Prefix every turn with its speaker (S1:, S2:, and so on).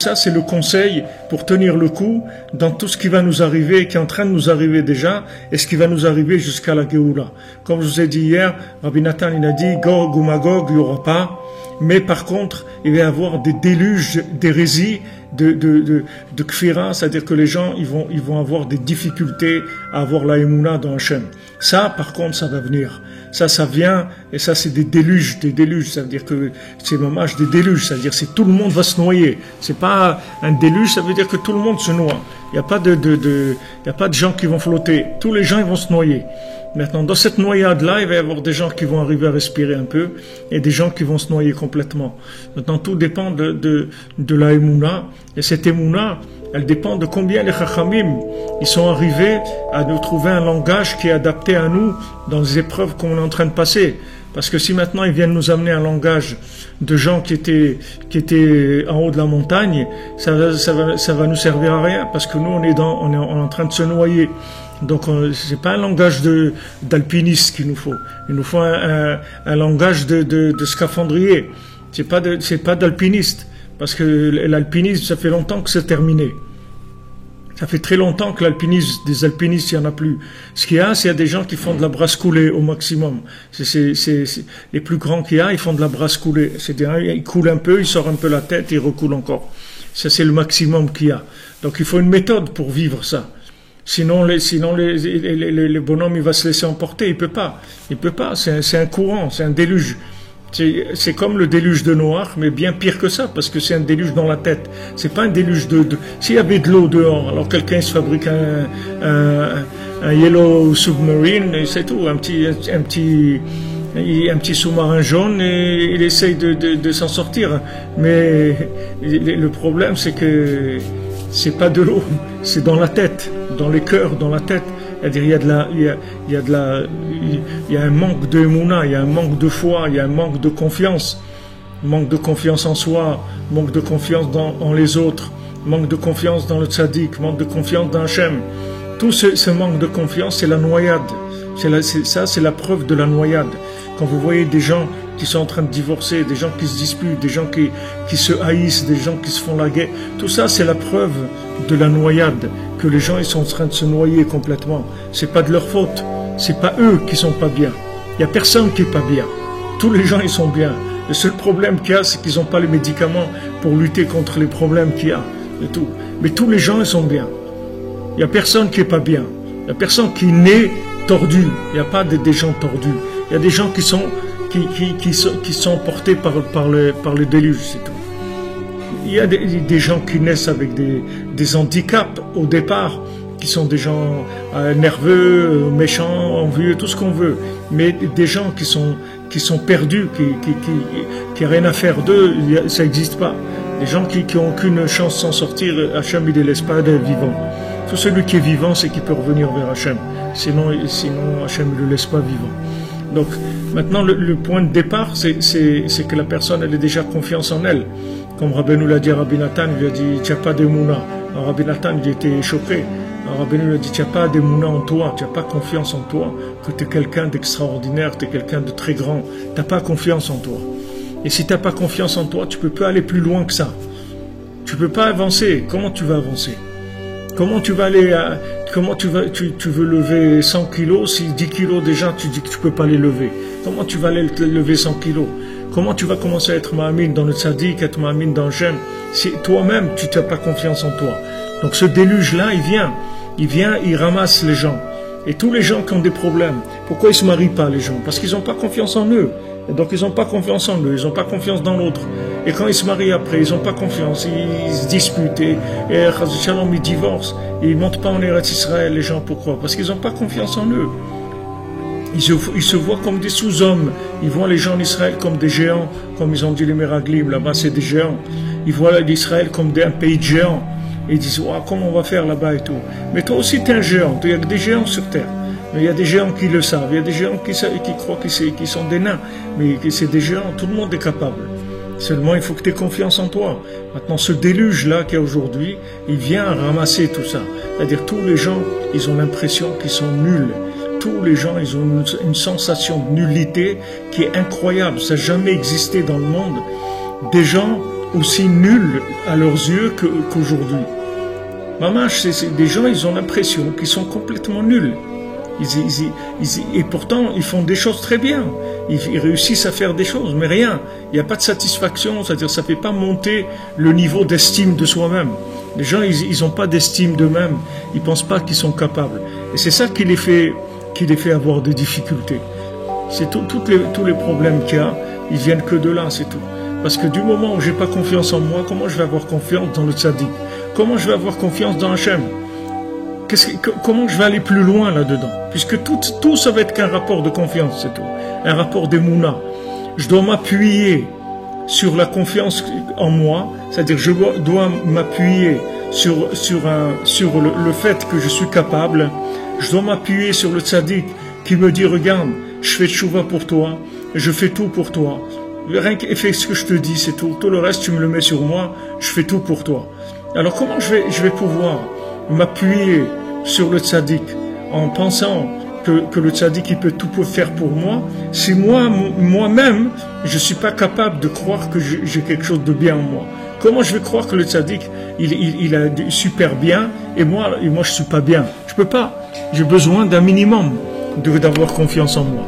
S1: Ça, c'est le conseil pour tenir le coup dans tout ce qui va nous arriver, qui est en train de nous arriver déjà, et ce qui va nous arriver jusqu'à la Géoula. Comme je vous ai dit hier, Rabbi Nathan, il a dit, Gog ou Magog, il n'y aura pas. Mais par contre, il va y avoir des déluges d'hérésie, de kfira, c'est-à-dire que les gens, ils vont avoir des difficultés à avoir la émouna dans Hachem. Ça, par contre, ça va venir. Ça vient, et ça, c'est des déluges. Ça veut dire que c'est dommage des déluges. Ça veut dire que tout le monde va se noyer. C'est pas un déluge, ça veut dire que tout le monde se noie. Il n'y a pas il y a pas de gens qui vont flotter. Tous les gens, ils vont se noyer. Maintenant, dans cette noyade-là, il va y avoir des gens qui vont arriver à respirer un peu et des gens qui vont se noyer complètement. Maintenant, tout dépend de la émouna. Et cette émouna, elle dépend de combien les chachamim, ils sont arrivés à nous trouver un langage qui est adapté à nous dans les épreuves qu'on est en train de passer. Parce que si maintenant ils viennent nous amener un langage de gens qui étaient en haut de la montagne, ça va nous servir à rien parce que nous on est en train de se noyer. Donc c'est pas un langage d'alpiniste qu'il nous faut. Il nous faut un langage de scaphandrier. C'est pas d'alpiniste parce que l'alpinisme ça fait longtemps que c'est terminé. Ça fait très longtemps que des alpinistes, il n'y en a plus. Ce qu'il y a, c'est qu'il y a des gens qui font de la brasse coulée au maximum. Les plus grands qu'il y a, ils font de la brasse coulée. C'est-à-dire, ils coulent un peu, ils sortent un peu la tête et ils recoulent encore. Ça, c'est le maximum qu'il y a. Donc, il faut une méthode pour vivre ça. Sinon, les bonhommes, il va se laisser emporter. Il peut pas. C'est un courant, c'est un déluge. C'est comme le déluge de Noach, mais bien pire que ça, parce que c'est un déluge dans la tête. C'est pas un déluge S'il y avait de l'eau dehors, alors quelqu'un se fabrique un yellow submarine, et c'est tout, un petit sous-marin jaune, et il essaye de s'en sortir. Mais le problème, c'est que c'est pas de l'eau, c'est dans la tête, dans les cœurs, dans la tête. C'est-à-dire, il y a un manque de émouna, il y a un manque de foi, il y a un manque de confiance en soi, manque de confiance en les autres, manque de confiance dans le tzaddik, manque de confiance dans Hachem. Tout ce manque de confiance, c'est la noyade. C'est la preuve de la noyade. Quand vous voyez des gens qui sont en train de divorcer, des gens qui se disputent, des gens qui se haïssent, des gens qui se font la guerre, tout ça, c'est la preuve de la noyade, que les gens ils sont en train de se noyer complètement. C'est pas de leur faute, c'est pas eux qui sont pas bien. Il y a personne qui est pas bien. Tous les gens ils sont bien. Le seul problème qu'il y a, c'est qu'ils n'ont pas les médicaments pour lutter contre les problèmes qu'il y a et tout. Mais tous les gens ils sont bien. Il y a personne qui est pas bien. Il y a personne qui naît tordu. Il n'y a pas des gens tordus. Il y a des gens qui sont portés par le déluge, c'est tout. Il y a des gens qui naissent avec des handicaps au départ, qui sont des gens nerveux, méchants, envieux, tout ce qu'on veut. Mais des gens qui sont perdus, qui n'ont rien à faire d'eux, ça n'existe pas. Les gens qui n'ont aucune chance de s'en sortir, Hachem, il ne les laisse pas d'être vivants. Tout celui qui est vivant, c'est qu'il peut revenir vers Hachem. Sinon Hachem ne le laisse pas vivant. Donc, maintenant, le point de départ, c'est que la personne, elle a déjà confiance en elle. Comme Rabbeinu l'a dit à Rabbi Nathan, il lui a dit, tu n'as pas d'émouna. Alors Rabbi Nathan, il était choqué. Alors Rabbeinu lui a dit, tu n'as pas d'émouna en toi, tu n'as pas confiance en toi, que tu es quelqu'un d'extraordinaire, tu es quelqu'un de très grand. Tu n'as pas confiance en toi. Et si tu n'as pas confiance en toi, tu ne peux pas aller plus loin que ça. Tu ne peux pas avancer. Comment tu vas avancer? Comment tu vas aller tu veux lever 100 kilos, si 10 kilos déjà tu dis que tu peux pas les lever. Comment tu vas aller lever 100 kilos? Comment tu vas commencer à être ma'amine dans le tzaddik, être ma'amine dans le Shem, si toi-même tu n'as pas confiance en toi? Donc ce déluge-là, il ramasse les gens. Et tous les gens qui ont des problèmes, pourquoi ils se marient pas les gens? Parce qu'ils n'ont pas confiance en eux. Et donc ils n'ont pas confiance en eux, ils n'ont pas confiance dans l'autre. Et quand ils se marient après, ils n'ont pas confiance, ils se disputent et ils divorcent. Et ils ne montent pas en Eretz Israël, les gens, pourquoi? Parce qu'ils n'ont pas confiance en eux. Ils se voient comme des sous-hommes. Ils voient les gens d'Israël comme des géants, comme ils ont dit les Meraglim, là-bas c'est des géants. Ils voient l'Israël comme un pays de géants. Et ils disent, oh, comment on va faire là-bas et tout. Mais toi aussi tu es un géant, il y a des géants sur terre. Mais il y a des géants qui le savent, il y a des géants qui croient qu'ils sont des nains, mais c'est des géants, tout le monde est capable. Seulement, il faut que tu aies confiance en toi. Maintenant, ce déluge-là qu'il y a aujourd'hui, il vient ramasser tout ça. C'est-à-dire, tous les gens, ils ont l'impression qu'ils sont nuls. Tous les gens, ils ont une sensation de nullité qui est incroyable. Ça n'a jamais existé dans le monde. Des gens aussi nuls à leurs yeux qu'aujourd'hui. Mamash, c'est des gens, ils ont l'impression qu'ils sont complètement nuls. Et pourtant, ils font des choses très bien. Ils réussissent à faire des choses, mais rien. Il n'y a pas de satisfaction, c'est-à-dire ça ne fait pas monter le niveau d'estime de soi-même. Les gens, ils n'ont pas d'estime d'eux-mêmes. Ils ne pensent pas qu'ils sont capables. Et c'est ça qui les fait avoir des difficultés. C'est tous les problèmes qu'il y a, ils viennent que de là, c'est tout. Parce que du moment où j'ai pas confiance en moi, comment je vais avoir confiance dans le tzaddik? Comment je vais avoir confiance dans Hachem? Comment je vais aller plus loin là-dedans? Puisque tout ça va être qu'un rapport de confiance, c'est tout. Un rapport d'émouna. Je dois m'appuyer sur la confiance en moi, c'est-à-dire je dois m'appuyer sur le fait que je suis capable. Je dois m'appuyer sur le tzaddik qui me dit, regarde, je fais tchouva pour toi, je fais tout pour toi. Rien que fais ce que je te dis, c'est tout. Tout le reste, tu me le mets sur moi, je fais tout pour toi. Alors comment je vais pouvoir m'appuyer sur le tzaddik en pensant que le tzaddik il peut tout faire pour moi si moi-même je suis pas capable de croire que j'ai quelque chose de bien en moi? Comment je vais croire que le tzaddik il a super bien et moi je suis pas bien? Je peux pas. J'ai besoin d'un minimum d'avoir confiance en moi.